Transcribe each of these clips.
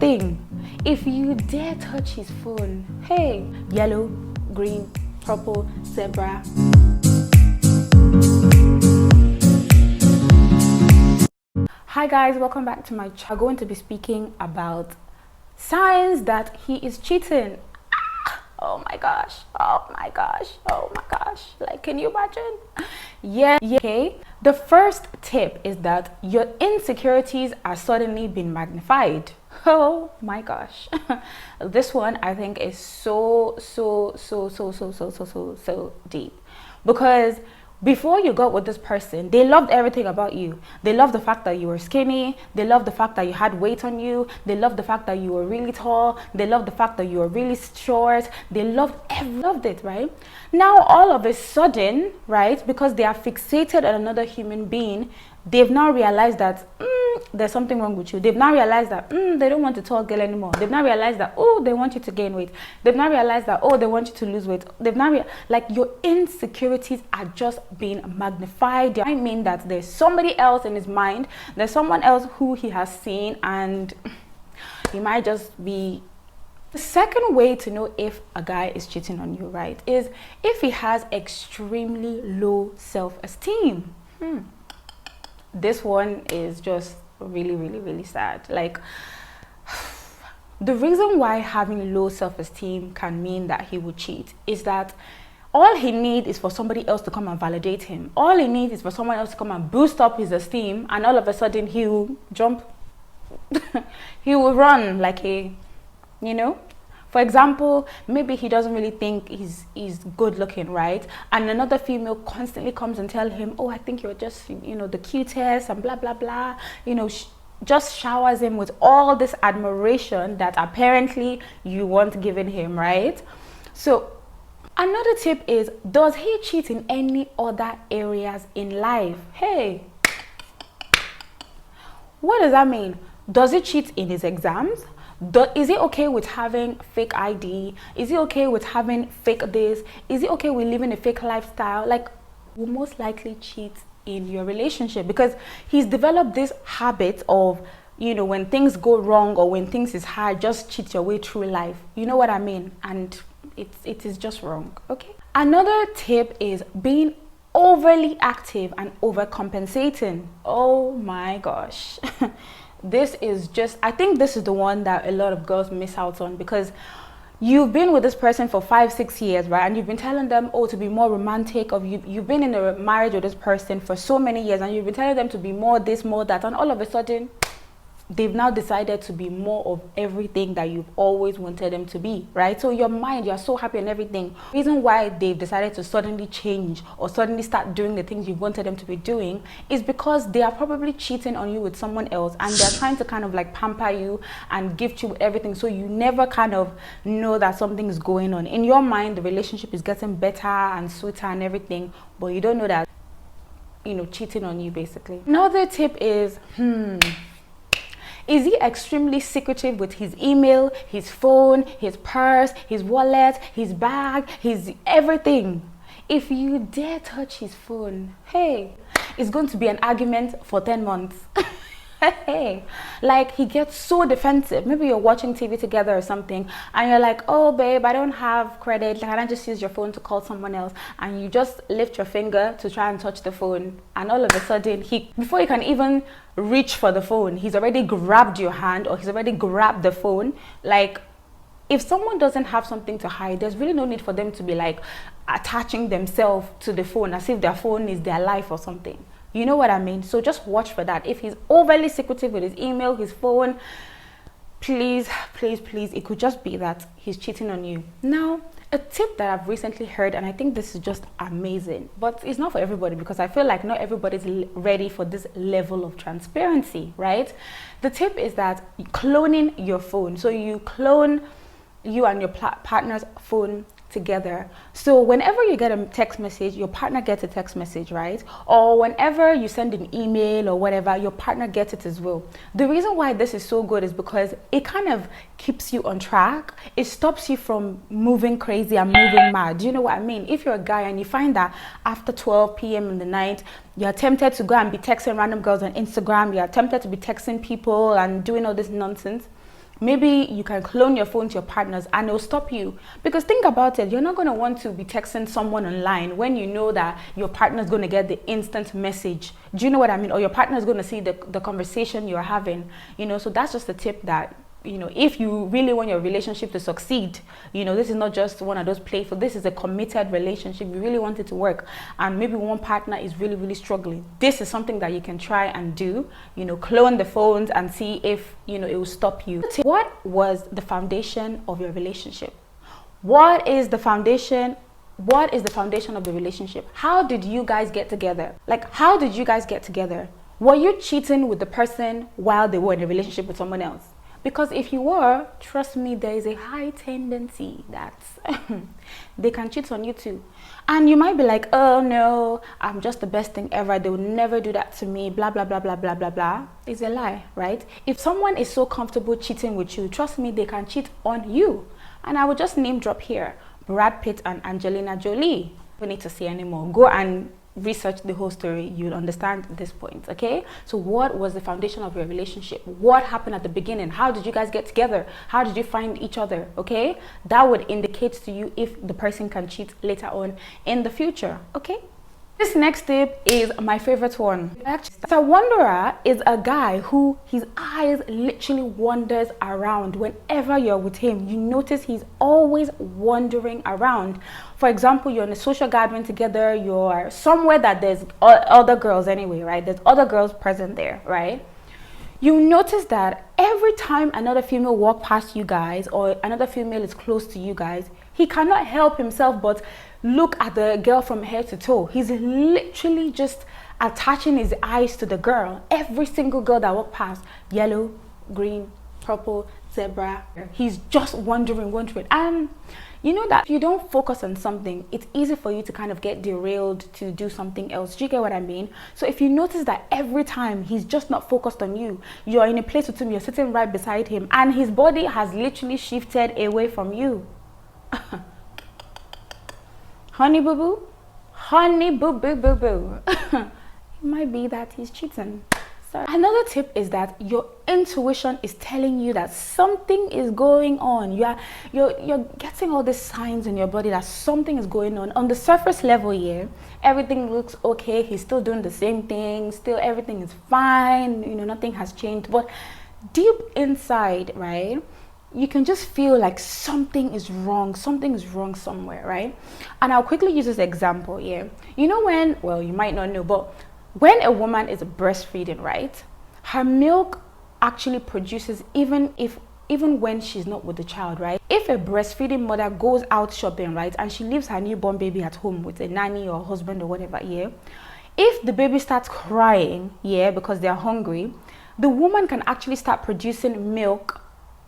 thing. If you dare touch his phone, hey, yellow, green, purple, zebra. Hi guys, welcome back to my channel. I'm going to be speaking about signs that he is cheating. Oh my gosh, oh my gosh, oh my gosh. Like, can you imagine? Yeah. Okay. The first tip is that your insecurities are suddenly being magnified. Oh my gosh. This one I think is so deep, because before you got with this person, they loved everything about you. They loved the fact that you were skinny. They loved the fact that you had weight on you. They loved the fact that you were really tall. They loved the fact that you were really short. They loved it, right? Now, all of a sudden, right, because they are fixated on another human being, they've now realized that there's something wrong with you. They've now realized that they don't want to talk girl anymore. They've now realized that, oh, they want you to gain weight. They've now realized that, oh, they want you to lose weight. They've now like, your insecurities are just being magnified. I mean that there's somebody else in his mind. There's someone else who he has seen, and he might just be. The second way to know if a guy is cheating on you, right, is if he has extremely low self-esteem. This one is just really sad. Like, the reason why having low self-esteem can mean that he would cheat is that all he needs is for somebody else to come and validate him. All he needs is for someone else to come and boost up his esteem, and all of a sudden he will jump. He will run like a, you know. For example, maybe he doesn't really think he's good looking, right? And another female constantly comes and tell him, oh, I think you're just, you know, the cutest and blah, blah, blah. You know, just showers him with all this admiration that apparently you weren't giving him, right? So another tip is, does he cheat in any other areas in life? Hey, what does that mean? Does he cheat in his exams? Is he okay with having fake ID? Is he okay with having fake this? Is he okay with living a fake lifestyle? Like, will most likely cheat in your relationship, because he's developed this habit of, you know, when things go wrong or when things is hard, just cheat your way through life. You know what I mean? And it is just wrong, okay? Another tip is being overly active and overcompensating. Oh my gosh. This is just, I think this is the one that a lot of girls miss out on, because you've been with this person for 5-6 years, right? And you've been telling them, oh, to be more romantic, or you've been in a marriage with this person for so many years, and you've been telling them to be more this, more that, and all of a sudden they've now decided to be more of everything that you've always wanted them to be, right? So your mind, you're so happy and everything. The reason why they've decided to suddenly change or suddenly start doing the things you wanted them to be doing is because they are probably cheating on you with someone else, and they're trying to kind of like pamper you and gift you with everything, so you never kind of know that something is going on. In your mind, the relationship is getting better and sweeter and everything, but you don't know that, you know, cheating on you basically. Another tip is, is he extremely secretive with his email, his phone, his purse, his wallet, his bag, his everything? If you dare touch his phone, hey, it's going to be an argument for 10 months. Hey, like, he gets so defensive. Maybe you're watching TV together or something, and you're like, oh babe, I don't have credit, can I just use your phone to call someone else? And you just lift your finger to try and touch the phone, and all of a sudden, before you can even reach for the phone, he's already grabbed your hand, or he's already grabbed the phone. Like, if someone doesn't have something to hide, there's really no need for them to be like attaching themselves to the phone as if their phone is their life or something. You know what I mean? So just watch for that. If he's overly secretive with his email, his phone, please, it could just be that he's cheating on you. Now, a tip that I've recently heard, and I think this is just amazing, but it's not for everybody, because I feel like not everybody's ready for this level of transparency, right? The tip is that cloning your phone. So you clone you and your partner's phone together. So whenever you get a text message, your partner gets a text message, right? Or whenever you send an email or whatever, your partner gets it as well. The reason why this is so good is because it kind of keeps you on track. It stops you from moving crazy and moving mad. Do you know what I mean? If you're a guy and you find that after 12 p.m. in the night, you're tempted to go and be texting random girls on Instagram, you're tempted to be texting people and doing all this nonsense, Maybe you can clone your phone to your partners and it'll stop you. Because think about it, you're not going to want to be texting someone online when you know that your partner is going to get the instant message. Do you know what I mean? Or your partner is going to see the conversation you're having, you know. So that's just a tip that, you know, if you really want your relationship to succeed, you know, this is not just one of those playful, this is a committed relationship. You really want it to work, and maybe one partner is really struggling. This is something that you can try and do, you know, clone the phones and see if, you know, it will stop you. What was the foundation of your relationship? What is the foundation? What is the foundation of the relationship? How did you guys get together? Like, how did you guys get together? Were you cheating with the person while they were in a relationship with someone else? Because if you were, trust me, there is a high tendency that they can cheat on you too. And you might be like, oh no, I'm just the best thing ever. They will never do that to me, blah, blah, blah, blah, blah, blah, blah. It's a lie, right? If someone is so comfortable cheating with you, trust me, they can cheat on you. And I will just name drop here, Brad Pitt and Angelina Jolie. We don't need to say anymore. Go and research the whole story, you'll understand this point. Okay, so what was the foundation of your relationship? What happened at the beginning? How did you guys get together? How did you find each other? Okay, that would indicate to you if the person can cheat later on in the future. Okay, this next tip is my favorite one. So a wanderer is a guy who his eyes literally wanders around. Whenever you're with him, you notice he's always wandering around. For example, you're in a social gathering together, you're somewhere that there's other girls anyway, right? There's other girls present there, right? You notice that every time another female walks past you guys, or another female is close to you guys, he cannot help himself but look at the girl from head to toe. He's literally just attaching his eyes to the girl. Every single girl that walks past, yellow, green, purple, zebra, he's just wandering. And you know that if you don't focus on something, it's easy for you to kind of get derailed to do something else. Do you get what I mean? So if you notice that every time he's just not focused on you, you're in a place with him, you're sitting right beside him, and his body has literally shifted away from you. Honey boo boo, honey boo boo boo boo. It might be that he's cheating. Sorry. Another tip is that your intuition is telling you that something is going on. You're getting all these signs in your body that something is going on. On the surface level here, everything looks okay. He's still doing the same thing. Still everything is fine. You know, nothing has changed. But deep inside, right, you can just feel like something is wrong somewhere, right? And I'll quickly use this example here. You know when, well, you might not know, but when a woman is breastfeeding, right, her milk actually produces even when she's not with the child, right? If a breastfeeding mother goes out shopping, right, and she leaves her newborn baby at home with a nanny or husband or whatever, yeah, if the baby starts crying, yeah, because they're hungry, the woman can actually start producing milk.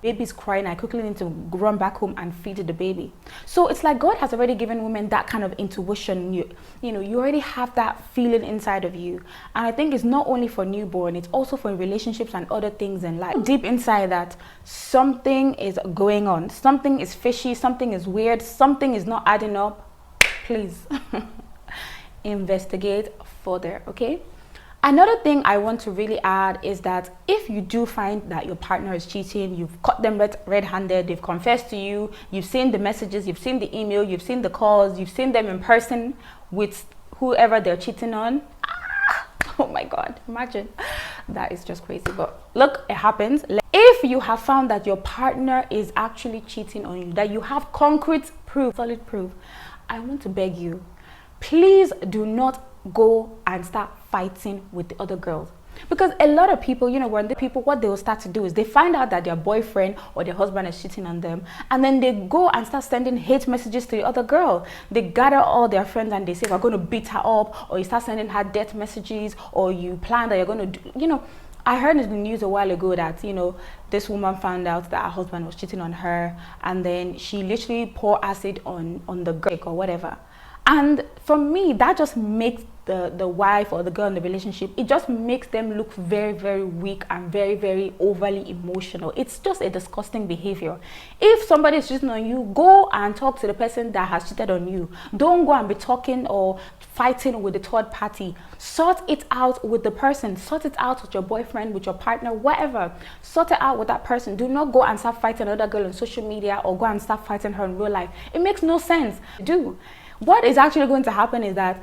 Baby's crying, I quickly need to run back home and feed the baby. So it's like God has already given women that kind of intuition. You know, you already have that feeling inside of you. And I think it's not only for newborn, it's also for relationships and other things in life. Deep inside that, something is going on. Something is fishy, something is weird, something is not adding up. Please investigate further, okay? Another thing I want to really add is that if you do find that your partner is cheating, you've caught them red-handed, they've confessed to you, you've seen the messages, you've seen the email, you've seen the calls, you've seen them in person with whoever they're cheating on. Oh my God, imagine. That is just crazy. But look, it happens. If you have found that your partner is actually cheating on you, that you have concrete proof, solid proof, I want to beg you, please do not go and start fighting with the other girls. Because a lot of people, you know, when the people, what they will start to do is they find out that their boyfriend or their husband is cheating on them, and then they go and start sending hate messages to the other girl. They gather all their friends and they say, we're going to beat her up, or you start sending her death messages, or you plan that you're going to do, you know. I heard in the news a while ago that, you know, this woman found out that her husband was cheating on her, and then she literally poured acid on the girl or whatever. And for me, that just makes the wife or the girl in the relationship, it just makes them look very, very weak and very, very overly emotional. It's just a disgusting behavior. If somebody is cheating on you, go and talk to the person that has cheated on you. Don't go and be talking or fighting with the third party. Sort it out with the person. Sort it out with your boyfriend, with your partner, whatever. Sort it out with that person. Do not go and start fighting another girl on social media or go and start fighting her in real life. It makes no sense. What is actually going to happen is that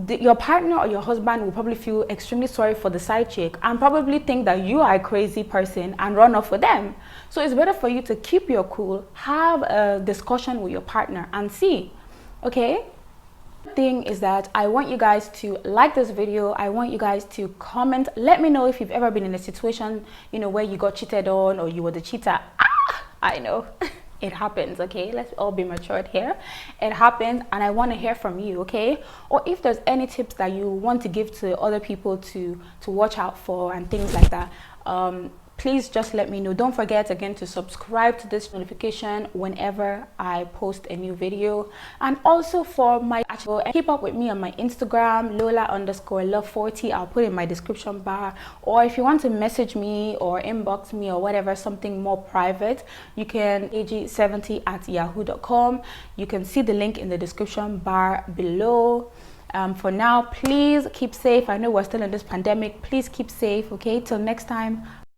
your partner or your husband will probably feel extremely sorry for the side chick and probably think that you are a crazy person and run off with them. So it's better for you to keep your cool, have a discussion with your partner and see. Okay? Thing is that I want you guys to like this video. I want you guys to comment. Let me know if you've ever been in a situation, you know, where you got cheated on or you were the cheater. I know. It happens, okay? Let's all be matured here. It happens, and I want to hear from you, okay? Or if there's any tips that you want to give to other people to watch out for and things like that, please just let me know. Don't forget again to subscribe to this notification whenever I post a new video. And also for my actual, keep up with me on my Instagram, Lola_love40. I'll put it in my description bar. Or if you want to message me or inbox me or whatever, something more private, you can ag70@yahoo.com. You can see the link in the description bar below. For now, please keep safe. I know we're still in this pandemic. Please keep safe, okay? Till next time.